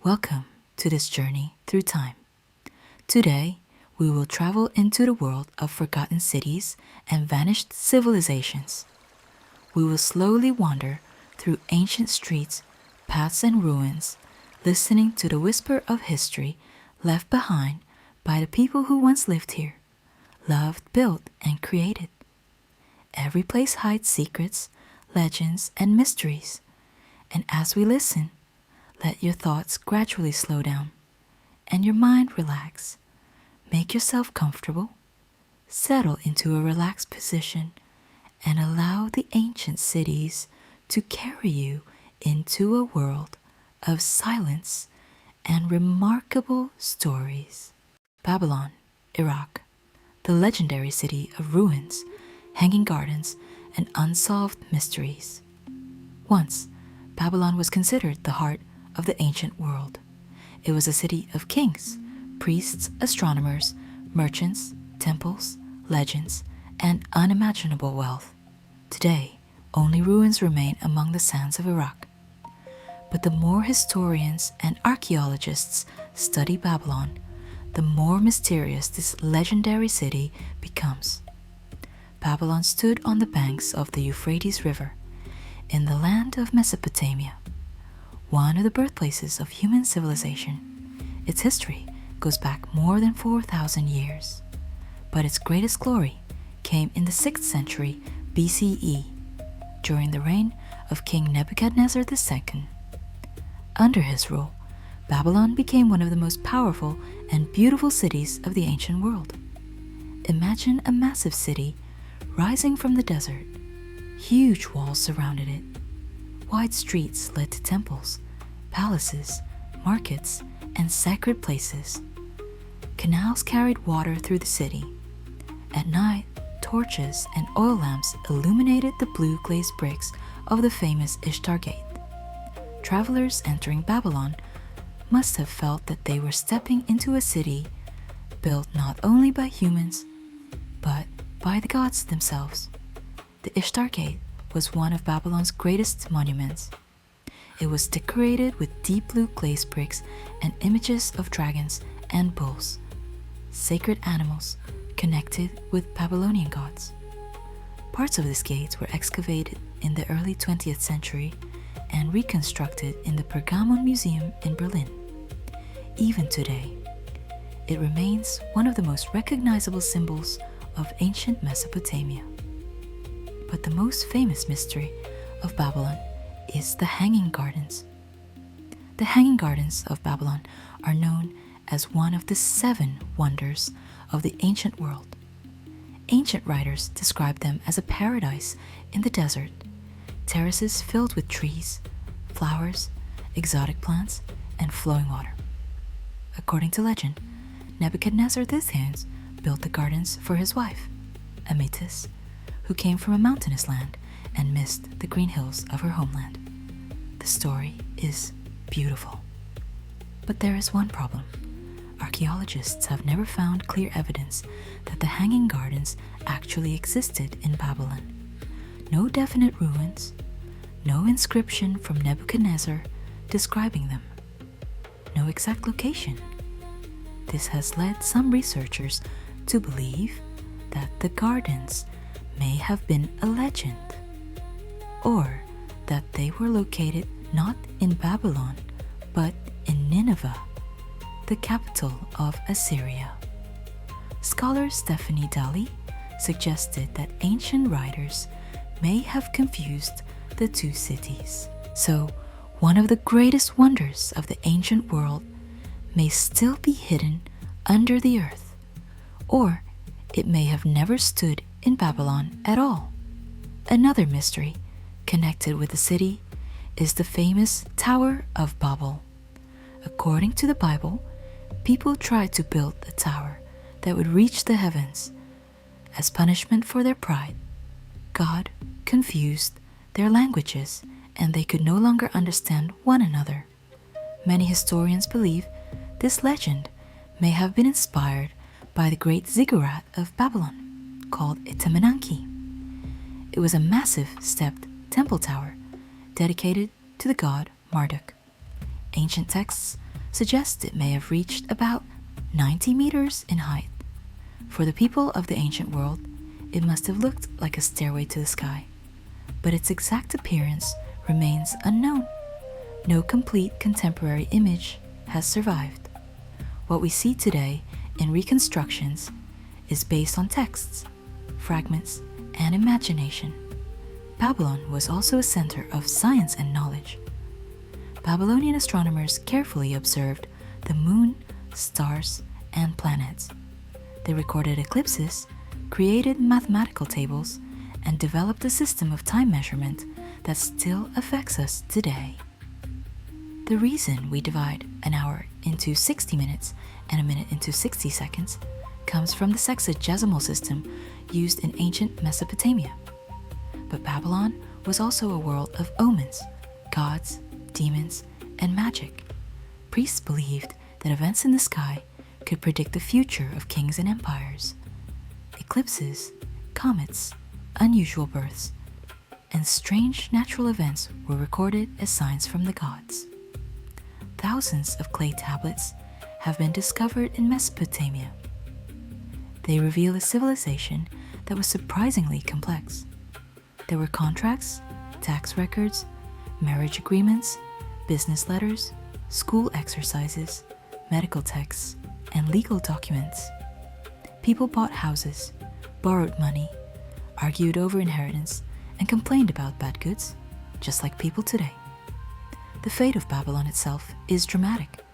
Welcome to this journey through time. Today, we will travel into the world of forgotten cities and vanished civilizations. We will slowly wander through ancient streets, paths, and ruins, listening to the whisper of history left behind by the people who once lived here, loved, built, and created. Every place hides secrets, legends, and mysteries. And as we listen, let your thoughts gradually slow down and your mind relax. Make yourself comfortable, settle into a relaxed position, and allow the ancient cities to carry you into a world of silence and remarkable stories. Babylon, Iraq, the legendary city of ruins, hanging gardens, and unsolved mysteries. Once, Babylon was considered the heart of the ancient world. It was a city of kings, priests, astronomers, merchants, temples, legends, and unimaginable wealth. Today, only ruins remain among the sands of Iraq. But the more historians and archaeologists study Babylon, the more mysterious this legendary city becomes. Babylon stood on the banks of the Euphrates River, in the land of Mesopotamia, one of the birthplaces of human civilization. Its history goes back more than 4,000 years, but its greatest glory came in the 6th century BCE, during the reign of King Nebuchadnezzar II. Under his rule, Babylon became one of the most powerful and beautiful cities of the ancient world. Imagine a massive city rising from the desert. Huge walls surrounded it. Wide streets led to temples, palaces, markets, and sacred places. Canals carried water through the city. At night, torches and oil lamps illuminated the blue glazed bricks of the famous Ishtar Gate. Travelers entering Babylon must have felt that they were stepping into a city built not only by humans, but by the gods themselves. The Ishtar Gate was one of Babylon's greatest monuments. It was decorated with deep blue glazed bricks and images of dragons and bulls, sacred animals connected with Babylonian gods. Parts of this gate were excavated in the early 20th century and reconstructed in the Pergamon Museum in Berlin. Even today, it remains one of the most recognizable symbols of ancient Mesopotamia. But the most famous mystery of Babylon is the Hanging Gardens. The Hanging Gardens of Babylon are known as one of the 7 wonders of the ancient world. Ancient writers describe them as a paradise in the desert, terraces filled with trees, flowers, exotic plants, and flowing water. According to legend, Nebuchadnezzar II built the gardens for his wife, Amytis, who came from a mountainous land and missed the green hills of her homeland. The story is beautiful. But there is one problem. Archaeologists have never found clear evidence that the Hanging Gardens actually existed in Babylon. No definite ruins, no inscription from Nebuchadnezzar describing them, no exact location. This has led some researchers to believe that the gardens may have been a legend, or that they were located not in Babylon, but in Nineveh, the capital of Assyria. Scholar Stephanie Daly suggested that ancient writers may have confused the two cities. So, one of the greatest wonders of the ancient world may still be hidden under the earth, or it may have never stood in Babylon at all. Another mystery connected with the city is the famous Tower of Babel. According to the Bible, people tried to build a tower that would reach the heavens. As punishment for their pride, God confused their languages and they could no longer understand one another. Many historians believe this legend may have been inspired by the great ziggurat of Babylon, called Itemenanki. It was a massive stepped temple tower dedicated to the god Marduk. Ancient texts suggests it may have reached about 90 meters in height. For the people of the ancient world, it must have looked like a stairway to the sky, but its exact appearance remains unknown. No complete contemporary image has survived. What we see today in reconstructions is based on texts, fragments, and imagination. Babylon was also a center of science and knowledge. Babylonian astronomers carefully observed the moon, stars, and planets. They recorded eclipses, created mathematical tables, and developed a system of time measurement that still affects us today. The reason we divide an hour into 60 minutes and a minute into 60 seconds comes from the sexagesimal system used in ancient Mesopotamia. But Babylon was also a world of omens, gods, demons, and magic. Priests believed that events in the sky could predict the future of kings and empires. Eclipses, comets, unusual births, and strange natural events were recorded as signs from the gods. Thousands of clay tablets have been discovered in Mesopotamia. They reveal a civilization that was surprisingly complex. There were contracts, tax records, marriage agreements, business letters, school exercises, medical texts, and legal documents. People bought houses, borrowed money, argued over inheritance, and complained about bad goods, just like people today. The fate of Babylon itself is dramatic.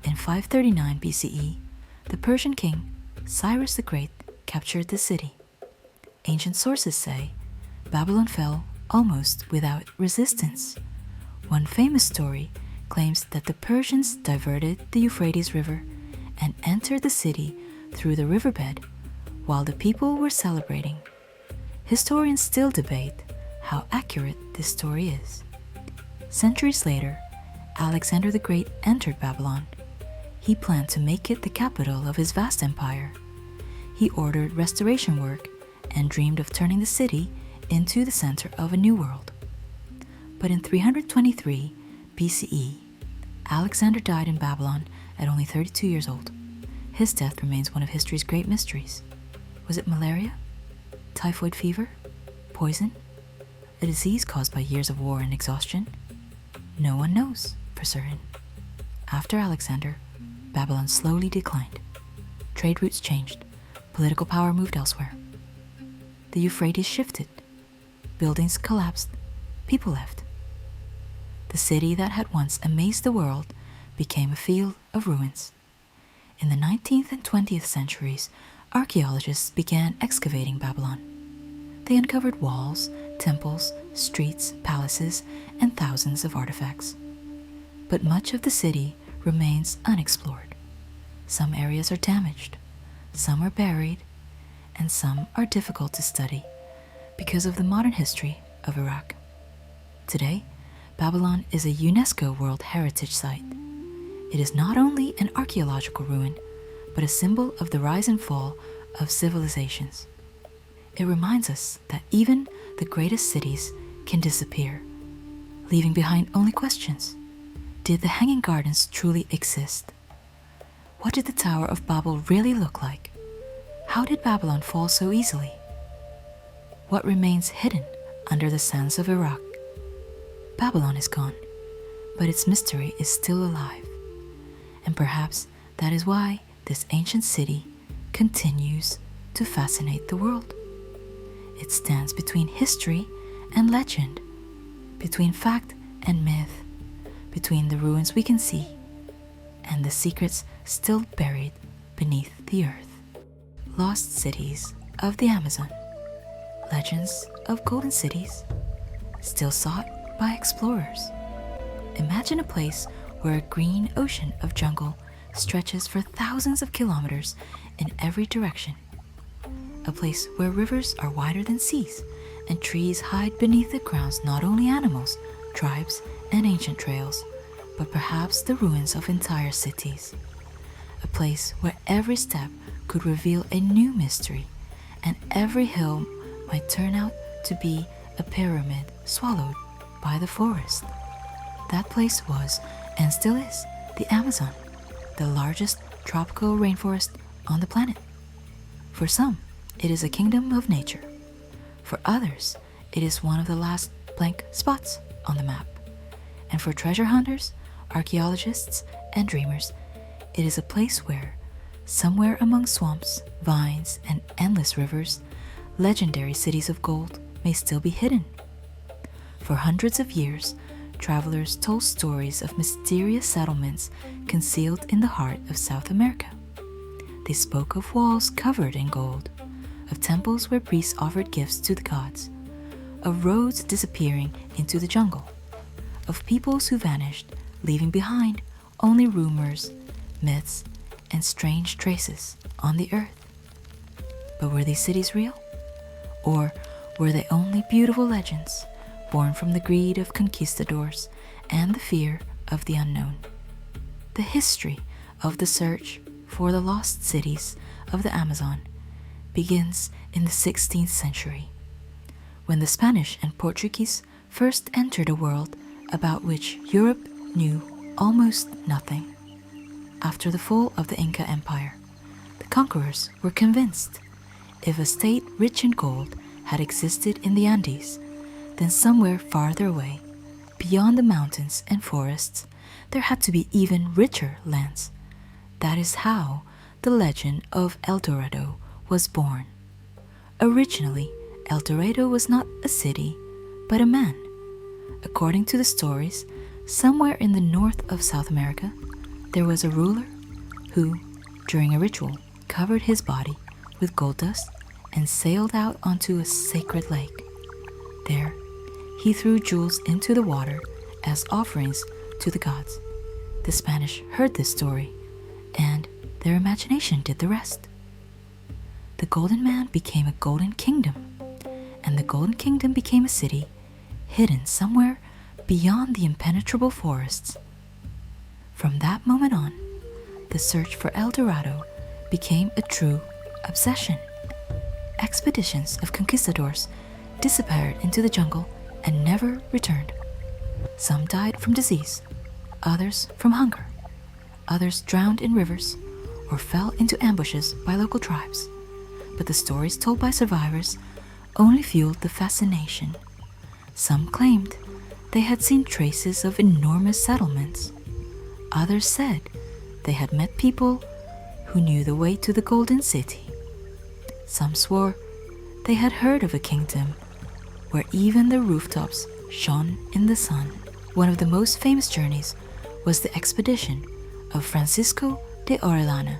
In 539 BCE, the Persian king Cyrus the Great captured the city. Ancient sources say Babylon fell almost without resistance. One famous story claims that the Persians diverted the Euphrates River and entered the city through the riverbed while the people were celebrating. Historians still debate how accurate this story is. Centuries later, Alexander the Great entered Babylon. He planned to make it the capital of his vast empire. He ordered restoration work and dreamed of turning the city into the center of a new world. But in 323 BCE, Alexander died in Babylon at only 32 years old. His death remains one of history's great mysteries. Was it malaria? Typhoid fever? Poison? A disease caused by years of war and exhaustion? No one knows for certain. After Alexander, Babylon slowly declined. Trade routes changed. Political power moved elsewhere. The Euphrates shifted. Buildings collapsed. People left. The city that had once amazed the world became a field of ruins. In the 19th and 20th centuries, archaeologists began excavating Babylon. They uncovered walls, temples, streets, palaces, and thousands of artifacts. But much of the city remains unexplored. Some areas are damaged, some are buried, and some are difficult to study because of the modern history of Iraq. Today, Babylon is a UNESCO World Heritage Site. It is not only an archaeological ruin, but a symbol of the rise and fall of civilizations. It reminds us that even the greatest cities can disappear, leaving behind only questions. Did the Hanging Gardens truly exist? What did the Tower of Babel really look like? How did Babylon fall so easily? What remains hidden under the sands of Iraq? Babylon is gone, but its mystery is still alive. And perhaps that is why this ancient city continues to fascinate the world. It stands between history and legend, between fact and myth, between the ruins we can see and the secrets still buried beneath the earth. Lost cities of the Amazon, legends of golden cities, still sought by explorers. Imagine a place where a green ocean of jungle stretches for thousands of kilometers in every direction. A place where rivers are wider than seas and trees hide beneath the ground's not only animals, tribes, and ancient trails, but perhaps the ruins of entire cities. A place where every step could reveal a new mystery, and every hill might turn out to be a pyramid swallowed by the forest. That place was, and still is, the Amazon. the largest tropical rainforest on the planet. For some, it is a kingdom of nature. For others, it is one of the last blank spots on the map. And for treasure hunters, archaeologists, and dreamers, it is a place where, somewhere among swamps, vines, and endless rivers, legendary cities of gold may still be hidden. For hundreds of years, travelers told stories of mysterious settlements concealed in the heart of South America. They spoke of walls covered in gold, of temples where priests offered gifts to the gods, of roads disappearing into the jungle, of peoples who vanished, leaving behind only rumors, myths, and strange traces on the earth. But were these cities real? Or were they only beautiful legends, born from the greed of conquistadors and the fear of the unknown? The history of the search for the lost cities of the Amazon begins in the 16th century, when the Spanish and Portuguese first entered a world about which Europe knew almost nothing. After the fall of the Inca Empire, the conquerors were convinced if a state rich in gold had existed in the Andes, then somewhere farther away, beyond the mountains and forests, there had to be even richer lands. That is how the legend of El Dorado was born. Originally, El Dorado was not a city, but a man. According to the stories, somewhere in the north of South America, there was a ruler who, during a ritual, covered his body with gold dust and sailed out onto a sacred lake. There, he threw jewels into the water as offerings to the gods. The Spanish heard this story, and their imagination did the rest. The Golden Man became a golden kingdom, and the Golden Kingdom became a city hidden somewhere beyond the impenetrable forests. From that moment on, the search for El Dorado became a true obsession. Expeditions of conquistadors disappeared into the jungle and never returned. Some died from disease, others from hunger, others drowned in rivers or fell into ambushes by local tribes. But the stories told by survivors only fueled the fascination. Some claimed they had seen traces of enormous settlements. Others said they had met people who knew the way to the Golden City. Some swore they had heard of a kingdom where even the rooftops shone in the sun. One of the most famous journeys was the expedition of Francisco de Orellana.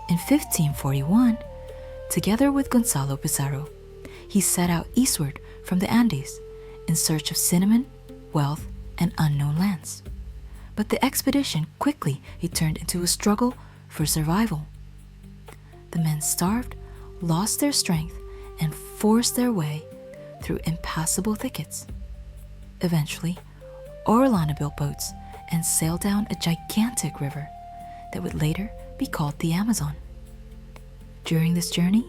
In 1541, together with Gonzalo Pizarro, he set out eastward from the Andes in search of cinnamon, wealth, and unknown lands. But the expedition quickly turned into a struggle for survival. The men starved, lost their strength, and forced their way through impassable thickets. Eventually, Orellana built boats and sailed down a gigantic river that would later be called the Amazon. During this journey,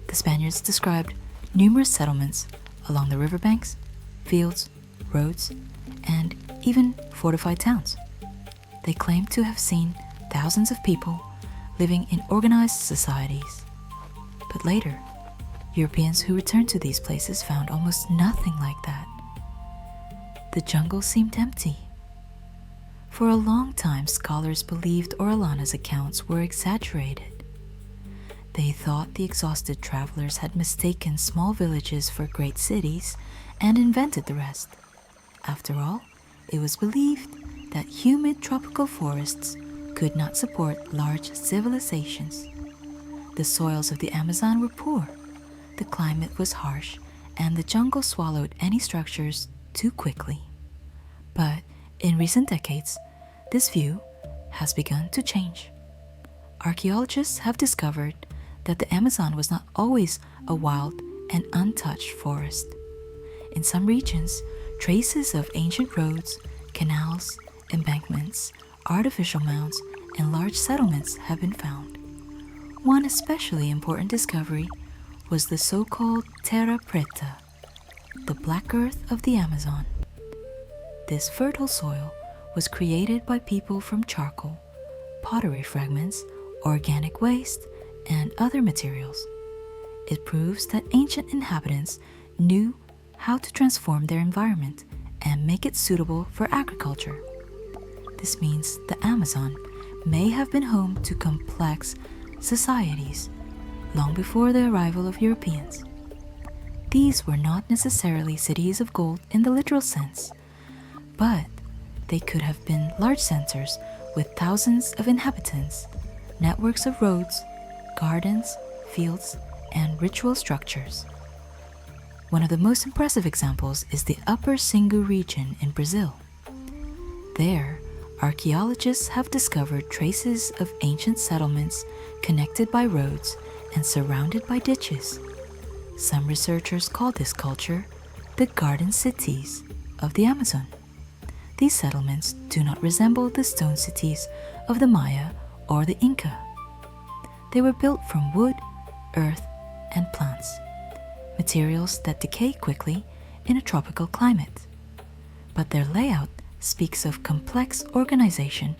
the Spaniards described numerous settlements along the riverbanks, fields, roads, and even fortified towns. They claimed to have seen thousands of people living in organized societies. But later, Europeans who returned to these places found almost nothing like that. The jungle seemed empty. For a long time, scholars believed Orellana's accounts were exaggerated. They thought the exhausted travelers had mistaken small villages for great cities and invented the rest. After all, it was believed that humid tropical forests could not support large civilizations. The soils of the Amazon were poor, the climate was harsh, and the jungle swallowed any structures too quickly. But in recent decades, this view has begun to change. Archaeologists have discovered that the Amazon was not always a wild and untouched forest. In some regions, traces of ancient roads, canals, embankments, artificial mounds, and large settlements have been found. One especially important discovery was the so-called terra preta, the black earth of the Amazon. This fertile soil was created by people from charcoal, pottery fragments, organic waste, and other materials. It proves that ancient inhabitants knew how to transform their environment and make it suitable for agriculture. This means the Amazon may have been home to complex societies long before the arrival of Europeans. These were not necessarily cities of gold in the literal sense, but they could have been large centers with thousands of inhabitants, networks of roads, gardens, fields, and ritual structures. One of the most impressive examples is the Upper Singu region in Brazil. There, archaeologists have discovered traces of ancient settlements connected by roads and surrounded by ditches. Some researchers call this culture the garden cities of the Amazon. These settlements do not resemble the stone cities of the Maya or the Inca. They were built from wood, earth, and plants, materials that decay quickly in a tropical climate. But their layout speaks of complex organization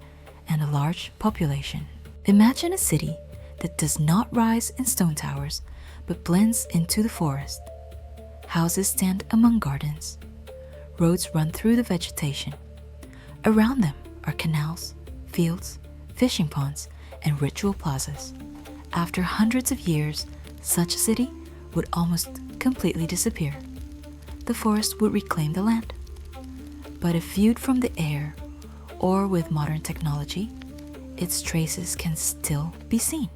and a large population. Imagine a city that does not rise in stone towers but blends into the forest. Houses stand among gardens. Roads run through the vegetation. Around them are canals, fields, fishing ponds, and ritual plazas. After hundreds of years, such a city would almost completely disappear. The forest would reclaim the land. But if viewed from the air or with modern technology, its traces can still be seen.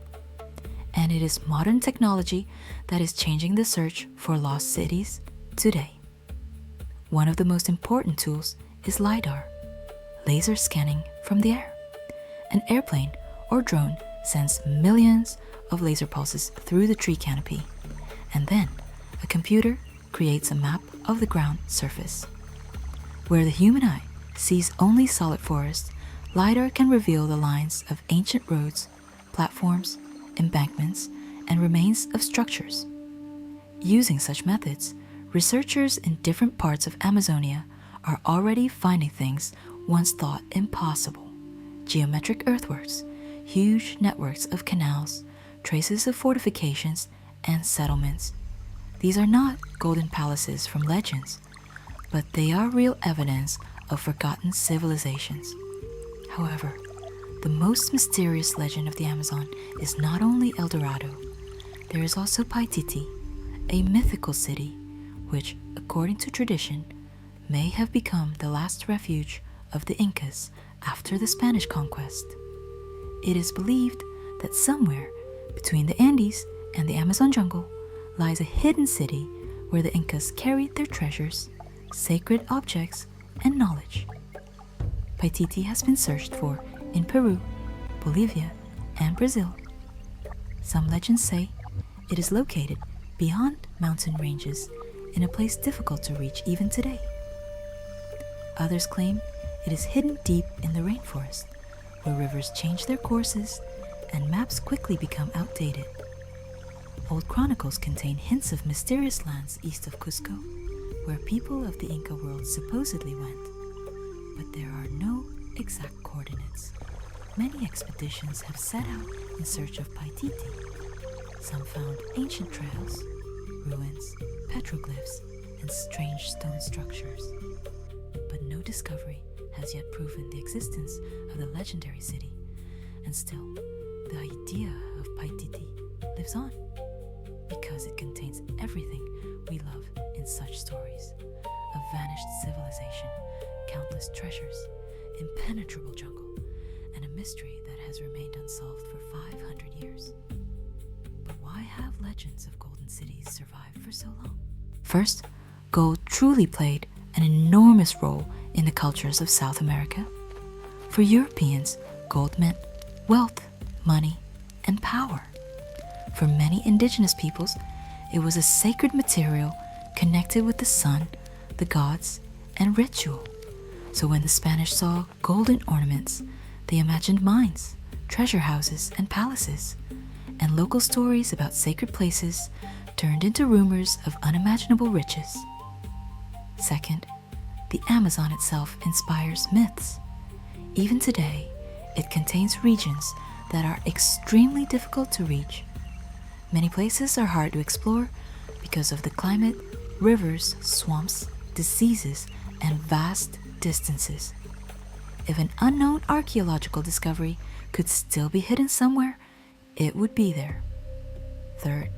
And it is modern technology that is changing the search for lost cities today. One of the most important tools is LiDAR, laser scanning from the air. An airplane or drone sends millions of laser pulses through the tree canopy, and then a computer creates a map of the ground surface. Where the human eye sees only solid forest, LiDAR can reveal the lines of ancient roads, platforms, embankments, and remains of structures. Using such methods, researchers in different parts of Amazonia are already finding things once thought impossible: geometric earthworks, huge networks of canals, traces of fortifications, and settlements. These are not golden palaces from legends, but they are real evidence of forgotten civilizations. However, the most mysterious legend of the Amazon is not only El Dorado. There is also Paititi, a mythical city which, according to tradition, may have become the last refuge of the Incas after the Spanish conquest. It is believed that somewhere between the Andes and the Amazon jungle lies a hidden city where the Incas carried their treasures, sacred objects, and knowledge. Paititi has been searched for in Peru, Bolivia, and Brazil. Some legends say it is located beyond mountain ranges in a place difficult to reach even today. Others claim it is hidden deep in the rainforest, where rivers change their courses and maps quickly become outdated. Old chronicles contain hints of mysterious lands east of Cusco, where people of the Inca world supposedly went, but there are no exact coordinates. Many expeditions have set out in search of Paititi. Some found ancient trails, ruins, petroglyphs, and strange stone structures. But no discovery has yet proven the existence of the legendary city, and still, the idea of Paititi lives on, because it contains everything we love in such stories: a vanished civilization, countless treasures, impenetrable jungle, and a mystery that has remained unsolved for 500 years. But why have legends of golden cities survived for so long? First, gold truly played an enormous role in the cultures of South America. For Europeans, gold meant wealth, money, and power. For many indigenous peoples, it was a sacred material connected with the sun, the gods, and ritual. So when the Spanish saw golden ornaments, they imagined mines, treasure houses, and palaces, and local stories about sacred places turned into rumors of unimaginable riches. Second, the Amazon itself inspires myths. Even today, It contains regions that are extremely difficult to reach. Many places are hard to explore because of the climate, rivers, swamps, diseases, and vast distances. If an unknown archaeological discovery could still be hidden somewhere, it would be there. Third,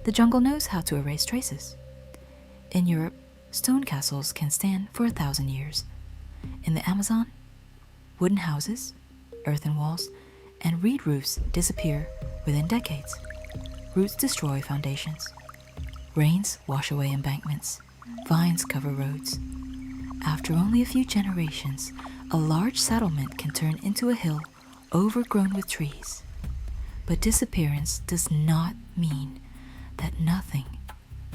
the jungle knows how to erase traces. In Europe, stone castles can stand for 1,000 years. In the Amazon, wooden houses, earthen walls, and reed roofs disappear within decades. Roots destroy foundations. Rains wash away embankments. Vines cover roads. After only a few generations, a large settlement can turn into a hill overgrown with trees. But disappearance does not mean that nothing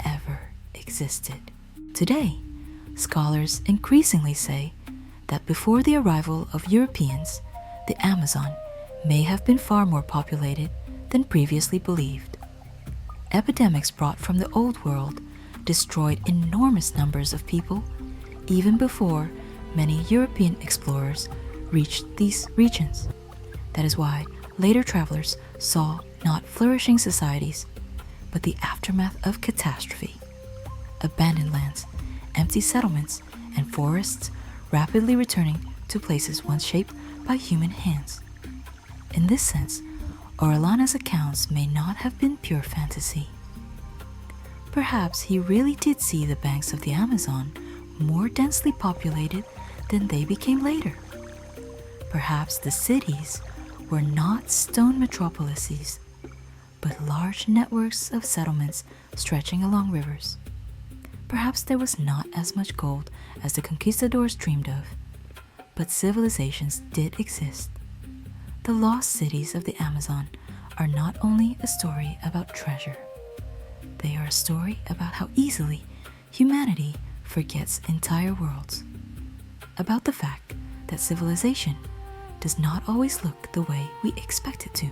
ever existed. Today, scholars increasingly say that before the arrival of Europeans, the Amazon may have been far more populated than previously believed. Epidemics brought from the Old World destroyed enormous numbers of people even before many European explorers reached these regions. That is why later travelers saw not flourishing societies, but the aftermath of catastrophe. Abandoned lands, empty settlements, and forests rapidly returning to places once shaped by human hands. In this sense, Orellana's accounts may not have been pure fantasy. Perhaps he really did see the banks of the Amazon more densely populated than they became later. Perhaps the cities were not stone metropolises, but large networks of settlements stretching along rivers. Perhaps there was not as much gold as the conquistadors dreamed of, but civilizations did exist. The lost cities of the Amazon are not only a story about treasure, they are a story about how easily humanity forgets entire worlds, about the fact that civilization does not always look the way we expect it to.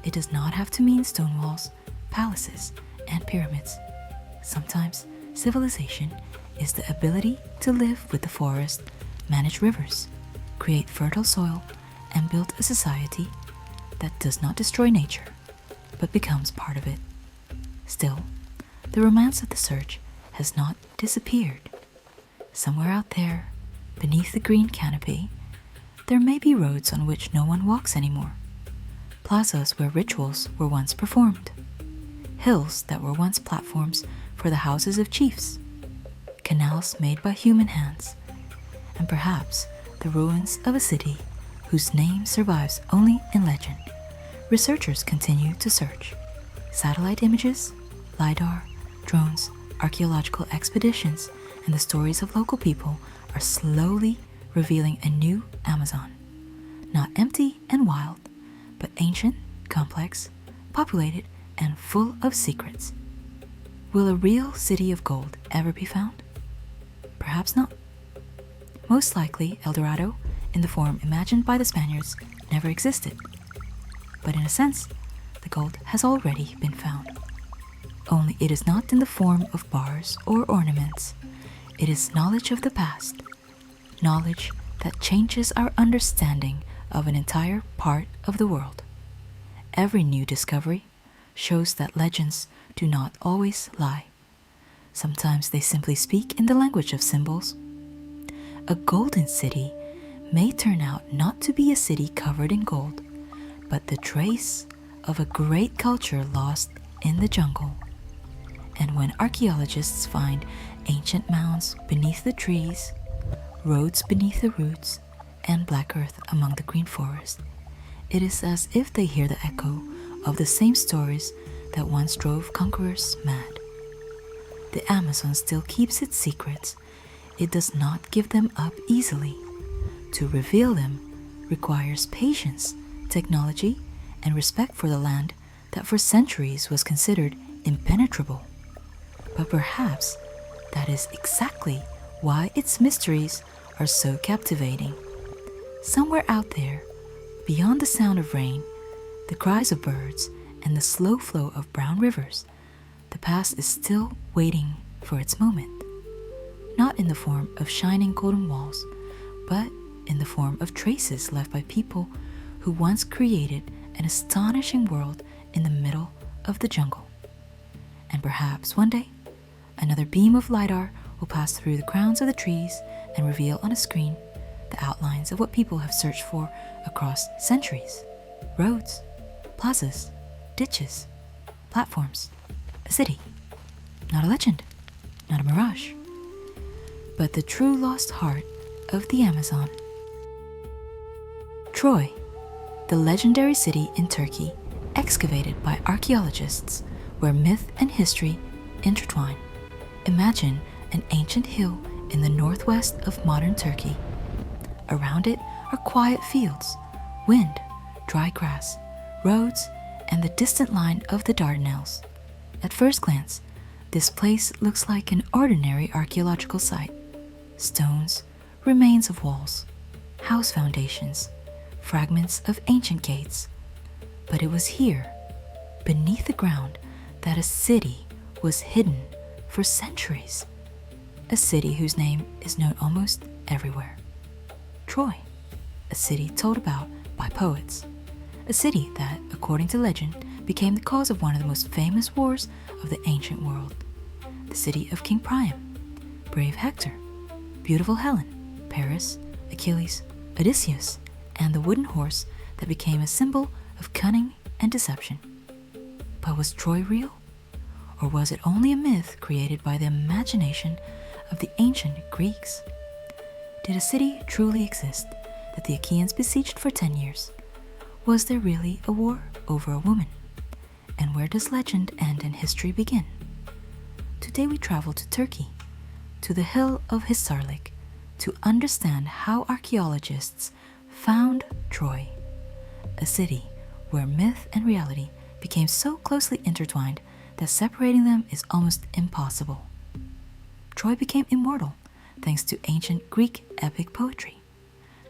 It does not have to mean stone walls, palaces, and pyramids. Sometimes civilization is the ability to live with the forest, manage rivers, create fertile soil, and build a society that does not destroy nature, but becomes part of it. Still, the romance of the search has not disappeared. Somewhere out there, beneath the green canopy, there may be roads on which no one walks anymore, plazas where rituals were once performed, hills that were once platforms for the houses of chiefs, canals made by human hands, and perhaps the ruins of a city whose name survives only in legend. Researchers continue to search. Satellite images, LiDAR, drones, archaeological expeditions, and the stories of local people are slowly revealing a new Amazon. Not empty and wild, but ancient, complex, populated, and full of secrets. Will a real city of gold ever be found? Perhaps not. Most likely, El Dorado, in the form imagined by the Spaniards, never existed. But in a sense, the gold has already been found. Only it is not in the form of bars or ornaments. It is knowledge of the past, knowledge that changes our understanding of an entire part of the world. Every new discovery shows that legends do not always lie. Sometimes they simply speak in the language of symbols. A golden city may turn out not to be a city covered in gold, but the trace of a great culture lost in the jungle. And when archaeologists find ancient mounds beneath the trees, roads beneath the roots, and black earth among the green forest, it is as if they hear the echo of the same stories that once drove conquerors mad. The Amazon still keeps its secrets. It does not give them up easily. To reveal them requires patience, technology, and respect for the land that for centuries was considered impenetrable. But perhaps that is exactly why its mysteries are so captivating. Somewhere out there, beyond the sound of rain, the cries of birds, and the slow flow of brown rivers, the past is still waiting for its moment. Not in the form of shining golden walls, but in the form of traces left by people who once created an astonishing world in the middle of the jungle. And perhaps one day, another beam of lidar will pass through the crowns of the trees and reveal on a screen the outlines of what people have searched for across centuries. Roads, plazas, ditches, platforms, a city. Not a legend, not a mirage, but the true lost heart of the Amazon. Troy, the legendary city in Turkey, excavated by archaeologists, where myth and history intertwine. Imagine an ancient hill in the northwest of modern Turkey. Around it are quiet fields, wind, dry grass, roads, and the distant line of the Dardanelles. At first glance, this place looks like an ordinary archaeological site. Stones, remains of walls, house foundations, fragments of ancient gates. But it was here, beneath the ground, that a city was hidden for centuries. A city whose name is known almost everywhere. Troy, a city told about by poets. A city that, according to legend, became the cause of one of the most famous wars of the ancient world. The city of King Priam, brave Hector, beautiful Helen, Paris, Achilles, Odysseus, and the wooden horse that became a symbol of cunning and deception. But was Troy real? Or was it only a myth created by the imagination of the ancient Greeks? Did a city truly exist that the Achaeans besieged for 10 years? Was there really a war over a woman? And where does legend end and history begin? Today we travel to Turkey, to the hill of Hisarlik, to understand how archaeologists found Troy, a city where myth and reality became so closely intertwined that separating them is almost impossible. Troy became immortal thanks to ancient Greek epic poetry.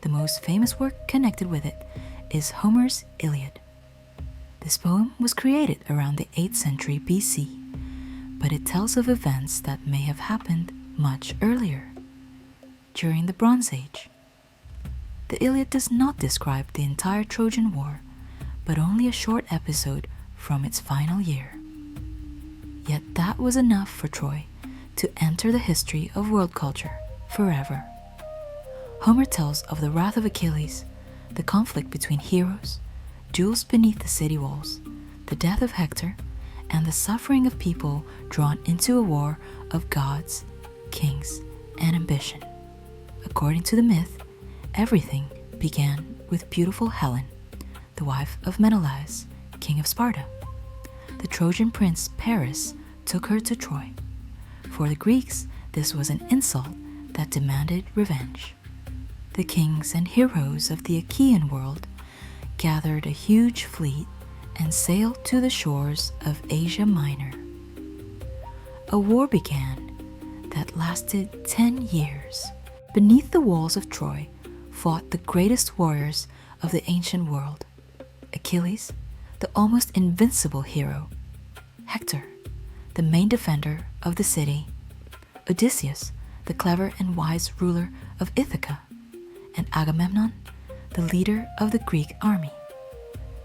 The most famous work connected with it is Homer's Iliad. This poem was created around the 8th century BC, but it tells of events that may have happened much earlier, during the Bronze Age. The Iliad does not describe the entire Trojan War, but only a short episode from its final year. Yet that was enough for Troy to enter the history of world culture forever. Homer tells of the wrath of Achilles, the conflict between heroes, duels beneath the city walls, the death of Hector, and the suffering of people drawn into a war of gods, kings, and ambition. According to the myth, everything began with beautiful Helen, the wife of Menelaus, king of Sparta. The Trojan prince Paris took her to Troy. For the Greeks, this was an insult that demanded revenge. The kings and heroes of the Achaean world gathered a huge fleet and sailed to the shores of Asia Minor. A war began that lasted 10 years. Beneath the walls of Troy fought the greatest warriors of the ancient world. Achilles, the almost invincible hero. Hector, the main defender of the city. Odysseus, the clever and wise ruler of Ithaca. And Agamemnon, the leader of the Greek army.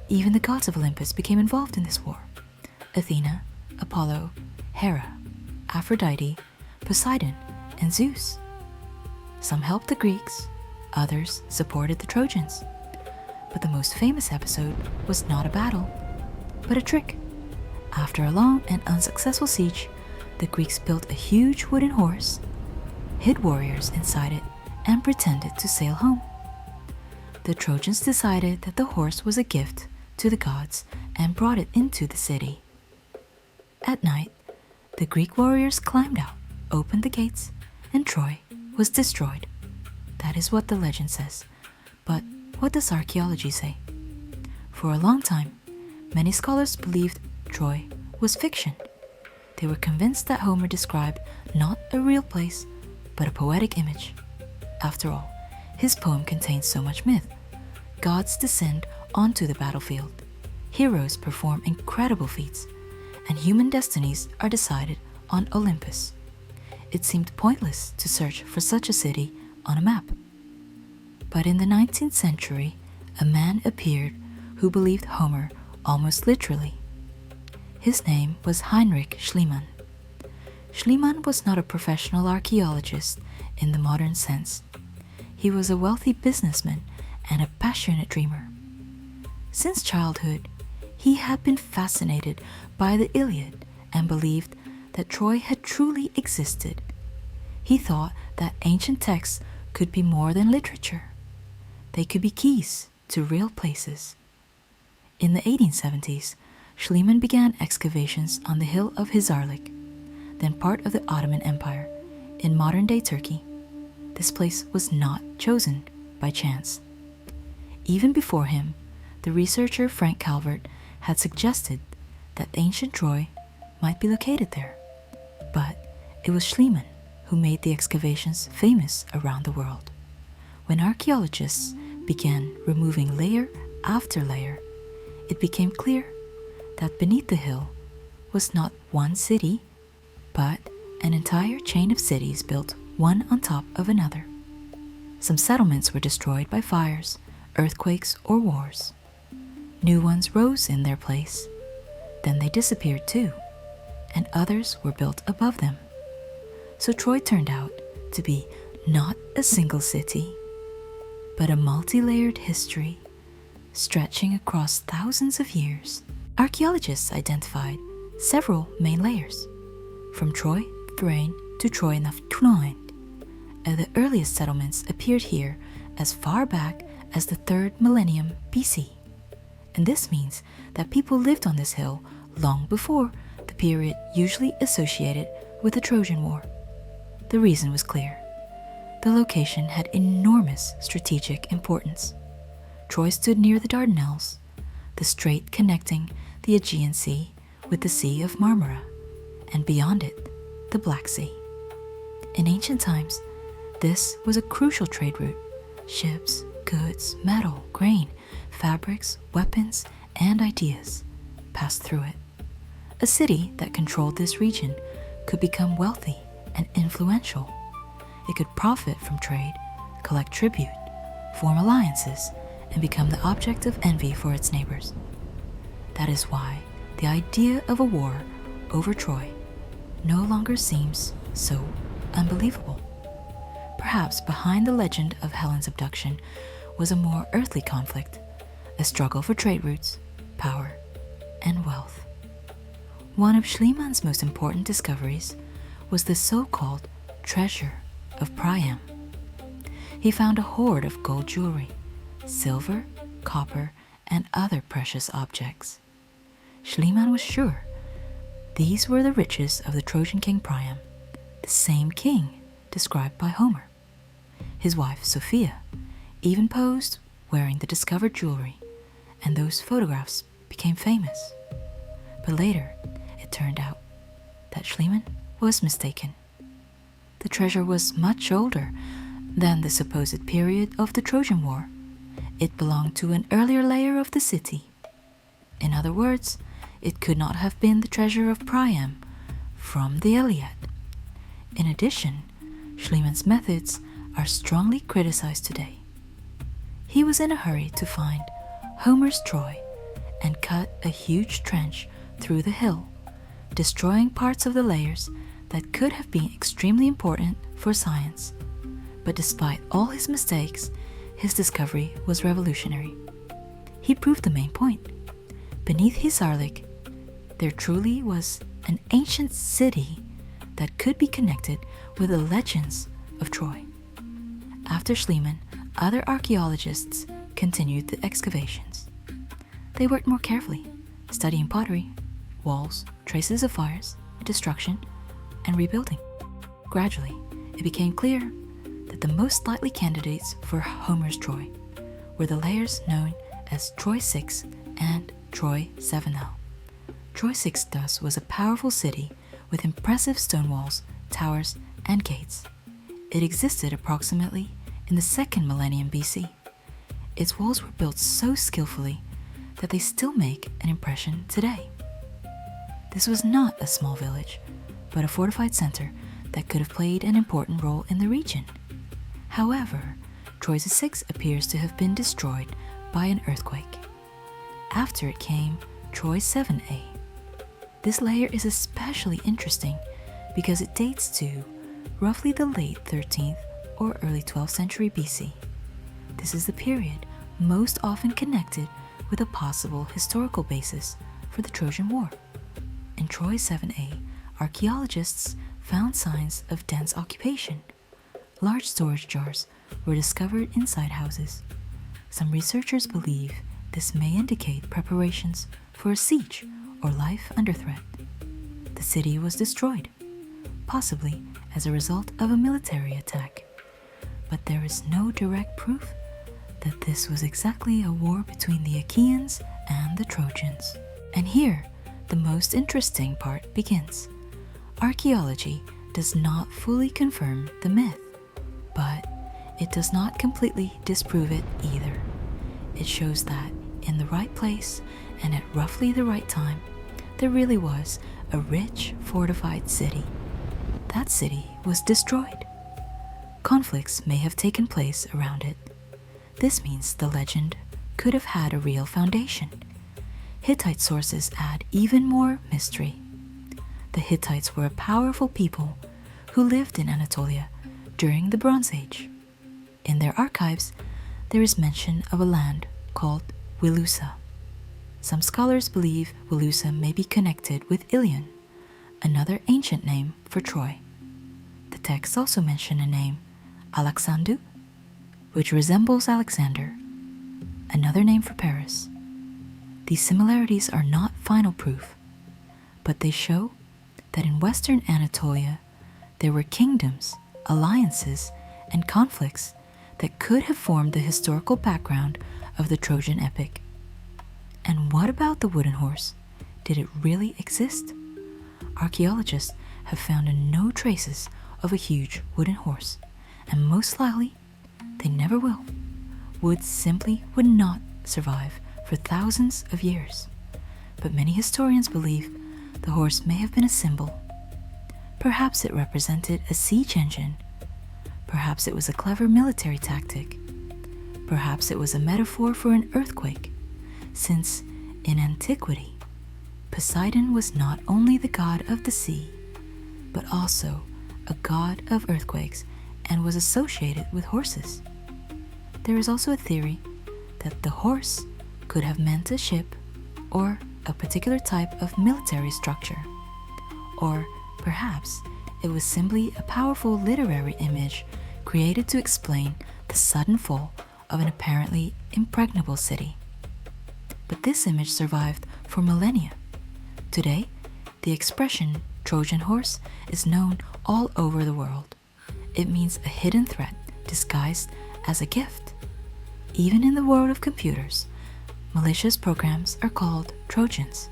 Even the gods of Olympus became involved in this war. Athena, Apollo, Hera, Aphrodite, Poseidon, and Zeus. Some helped the Greeks, others supported the Trojans. But the most famous episode was not a battle, but a trick. After a long and unsuccessful siege, the Greeks built a huge wooden horse, hid warriors inside it, and pretended to sail home. The Trojans decided that the horse was a gift to the gods and brought it into the city. At night, the Greek warriors climbed out, opened the gates, and Troy was destroyed. That is what the legend says. But what does archaeology say? For a long time, many scholars believed Troy was fiction. They were convinced that Homer described not a real place, but a poetic image. After all, his poem contains so much myth. Gods descend onto the battlefield. Heroes perform incredible feats, and human destinies are decided on Olympus. It seemed pointless to search for such a city on a map. But in the 19th century, a man appeared who believed Homer almost literally. His name was Heinrich Schliemann. Schliemann was not a professional archaeologist in the modern sense. He was a wealthy businessman and a passionate dreamer. Since childhood, he had been fascinated by the Iliad and believed that Troy had truly existed. He thought that ancient texts could be more than literature. They could be keys to real places. In the 1870s, Schliemann began excavations on the hill of Hisarlik, then part of the Ottoman Empire, in modern-day Turkey. This place was not chosen by chance. Even before him, the researcher Frank Calvert had suggested that ancient Troy might be located there. But it was Schliemann who made the excavations famous around the world. When archaeologists began removing layer after layer, it became clear that beneath the hill was not one city, but an entire chain of cities built one on top of another. Some settlements were destroyed by fires, earthquakes, or wars. New ones rose in their place. Then they disappeared too, and others were built above them. So Troy turned out to be not a single city, but a multi-layered history stretching across thousands of years. Archaeologists identified several main layers, from Troy Thrain to Troy Nafttunain. The earliest settlements appeared here as far back as the 3rd millennium BC. And this means that people lived on this hill long before the period usually associated with the Trojan War. The reason was clear. The location had enormous strategic importance. Troy stood near the Dardanelles, the strait connecting the Aegean Sea with the Sea of Marmara, and beyond it, the Black Sea. In ancient times, this was a crucial trade route. Ships, goods, metal, grain, fabrics, weapons, and ideas passed through it. A city that controlled this region could become wealthy and influential. It could profit from trade, collect tribute, form alliances, and become the object of envy for its neighbors. That is why the idea of a war over Troy no longer seems so unbelievable. Perhaps behind the legend of Helen's abduction was a more earthly conflict, a struggle for trade routes, power, and wealth. One of Schliemann's most important discoveries was the so-called treasure of Priam. He found a hoard of gold jewelry, silver, copper, and other precious objects. Schliemann was sure these were the riches of the Trojan king Priam, the same king described by Homer. His wife, Sophia, even posed wearing the discovered jewelry, and those photographs became famous. But later, it turned out that Schliemann was mistaken. The treasure was much older than the supposed period of the Trojan War. It belonged to an earlier layer of the city. In other words, it could not have been the treasure of Priam from the Iliad. In addition, Schliemann's methods are strongly criticized today. He was in a hurry to find Homer's Troy and cut a huge trench through the hill, destroying parts of the layers that could have been extremely important for science. But despite all his mistakes, his discovery was revolutionary. He proved the main point. Beneath Hisarlik, there truly was an ancient city that could be connected with the legends of Troy. After Schliemann, other archaeologists continued the excavations. They worked more carefully, studying pottery, walls, traces of fires, destruction, and rebuilding. Gradually, it became clear that the most likely candidates for Homer's Troy were the layers known as Troy 6 and Troy 7L. Troy 6 thus was a powerful city with impressive stone walls, towers, and gates. It existed approximately in the 2nd millennium BC. Its walls were built so skillfully that they still make an impression today. This was not a small village, but a fortified center that could have played an important role in the region. However, Troyes 6 appears to have been destroyed by an earthquake. After it came Troyes 7a. This layer is especially interesting because it dates to roughly the late 13th or early 12th century BC. This is the period most often connected with a possible historical basis for the Trojan War. In Troyes 7a, archaeologists found signs of dense occupation. Large storage jars were discovered inside houses. Some researchers believe this may indicate preparations for a siege or life under threat. The city was destroyed, possibly as a result of a military attack, but there is no direct proof that this was exactly a war between the Achaeans and the Trojans. And here, the most interesting part begins. Archaeology does not fully confirm the myth, but it does not completely disprove it either. It shows that in the right place and at roughly the right time, there really was a rich, fortified city. That city was destroyed. Conflicts may have taken place around it. This means the legend could have had a real foundation. Hittite sources add even more mystery. The Hittites were a powerful people who lived in Anatolia during the Bronze Age. In their archives, there is mention of a land called Wilusa. Some scholars believe Wilusa may be connected with Ilion, another ancient name for Troy. The texts also mention a name, Alexandru, which resembles Alexander, another name for Paris. These similarities are not final proof, but they show that in Western Anatolia there were kingdoms, alliances, and conflicts that could have formed the historical background of the Trojan epic. And what about the wooden horse? Did it really exist? Archaeologists have found no traces of a huge wooden horse, and most likely they never will. Wood simply would not survive for thousands of years. But many historians believe the horse may have been a symbol. Perhaps it represented a siege engine. Perhaps it was a clever military tactic. Perhaps it was a metaphor for an earthquake, since in antiquity, Poseidon was not only the god of the sea, but also a god of earthquakes and was associated with horses. There is also a theory that the horse could have meant a ship or a particular type of military structure, or perhaps it was simply a powerful literary image created to explain the sudden fall of an apparently impregnable city. But this image survived for millennia. Today, the expression Trojan Horse is known all over the world. It means a hidden threat disguised as a gift. Even in the world of computers, malicious programs are called Trojans.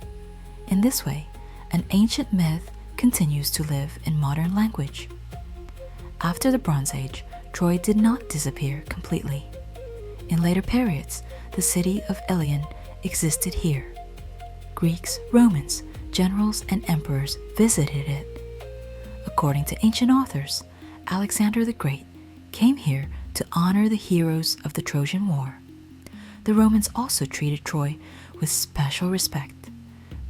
In this way, an ancient myth continues to live in modern language. After the Bronze Age, Troy did not disappear completely. In later periods, the city of Ilion existed here. Greeks, Romans, generals, and emperors visited it. According to ancient authors, Alexander the Great came here to honor the heroes of the Trojan War. The Romans also treated Troy with special respect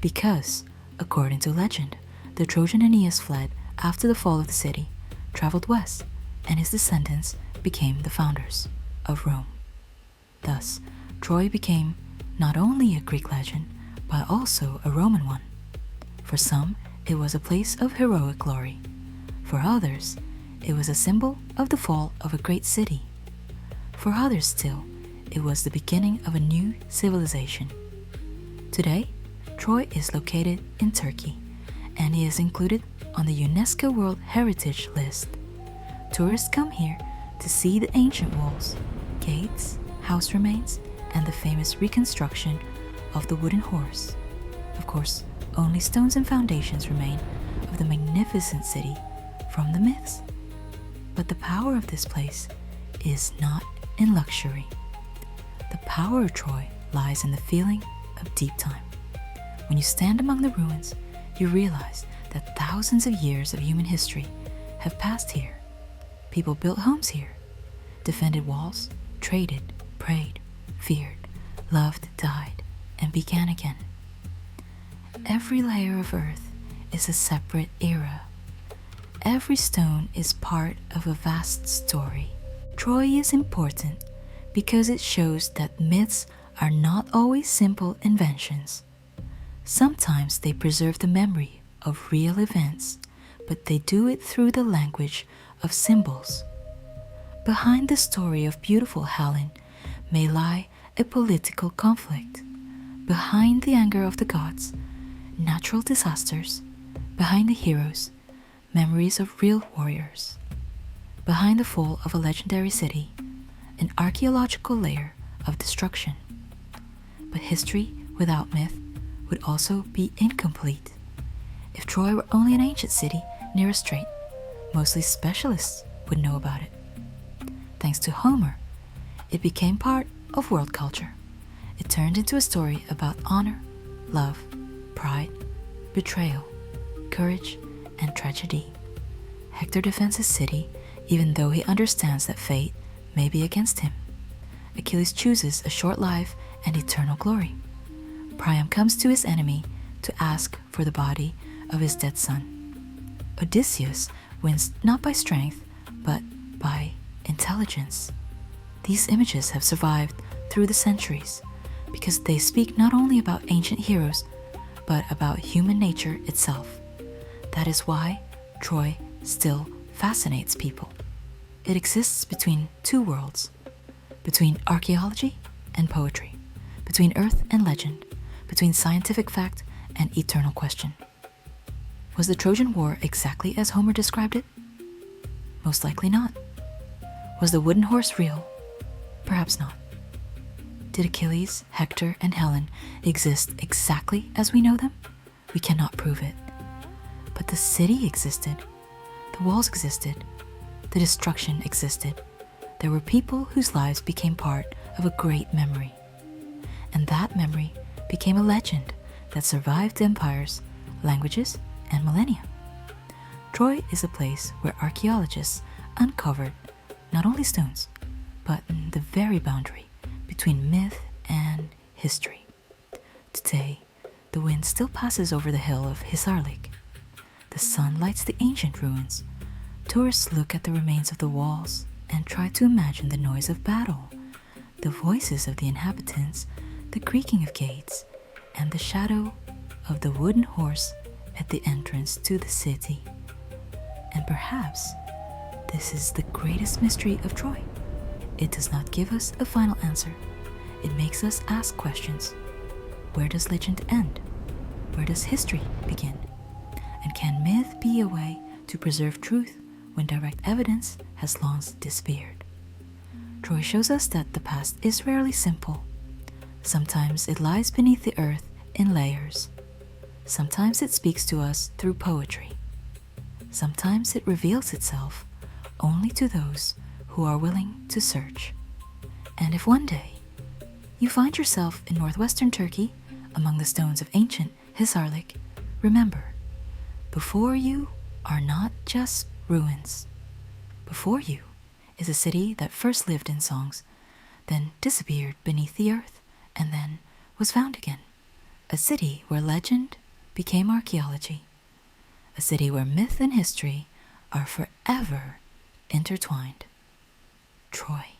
because, according to legend, the Trojan Aeneas fled after the fall of the city, traveled west, and his descendants became the founders of Rome. Thus, Troy became not only a Greek legend, but also a Roman one. For some, it was a place of heroic glory. For others, it was a symbol of the fall of a great city. For others still, it was the beginning of a new civilization. Today, Troy is located in Turkey, and it is included on the UNESCO World Heritage List. Tourists come here to see the ancient walls, gates, house remains, and the famous reconstruction of the wooden horse. Of course, only stones and foundations remain of the magnificent city from the myths. But the power of this place is not in luxury. The power of Troy lies in the feeling of deep time. When you stand among the ruins, you realize that thousands of years of human history have passed here. People built homes here. defended walls, traded, prayed, feared, loved, died, and began again. Every layer of earth is a separate era. Every stone is part of a vast story. Troy is important because it shows that myths are not always simple inventions. Sometimes they preserve the memory of real events, but they do it through the language of symbols. Behind the story of beautiful Helen may lie a political conflict. Behind the anger of the gods, natural disasters. Behind the heroes, memories of real warriors. Behind the fall of a legendary city, an archaeological layer of destruction. But history without myth would also be incomplete. If Troy were only an ancient city near a strait, mostly specialists would know about it. Thanks to Homer, it became part of world culture. It turned into a story about honor, love, pride, betrayal, courage, and tragedy. Hector defends his city even though he understands that fate may be against him. Achilles chooses a short life and eternal glory. Priam comes to his enemy to ask for the body of his dead son. Odysseus wins not by strength, but by intelligence. These images have survived through the centuries because they speak not only about ancient heroes, but about human nature itself. That is why Troy still fascinates people. It exists between two worlds, between archaeology and poetry, between earth and legend, between scientific fact and eternal question. Was the Trojan War exactly as Homer described it? Most likely not. Was the wooden horse real? Perhaps not. Did Achilles, Hector, and Helen exist exactly as we know them? We cannot prove it. But the city existed. The walls existed. The destruction existed. There were people whose lives became part of a great memory. And that memory became a legend that survived empires, languages, and millennia. Troy is a place where archaeologists uncovered not only stones, but the very boundary between myth and history. Today, the wind still passes over the hill of Hisarlik. The sun lights the ancient ruins. Tourists look at the remains of the walls and try to imagine the noise of battle, the voices of the inhabitants, the creaking of gates, and the shadow of the wooden horse at the entrance to the city. And perhaps this is the greatest mystery of Troy. It does not give us a final answer. It makes us ask questions. Where does legend end? Where does history begin? And can myth be a way to preserve truth when direct evidence has long disappeared? Troy shows us that the past is rarely simple. Sometimes it lies beneath the earth in layers. Sometimes it speaks to us through poetry. Sometimes it reveals itself only to those who are willing to search. And if one day you find yourself in northwestern Turkey among the stones of ancient Hisarlik, remember, before you are not just ruins. Before you is a city that first lived in songs, then disappeared beneath the earth, and then was found again. A city where legend became archaeology. A city where myth and history are forever intertwined. Troy.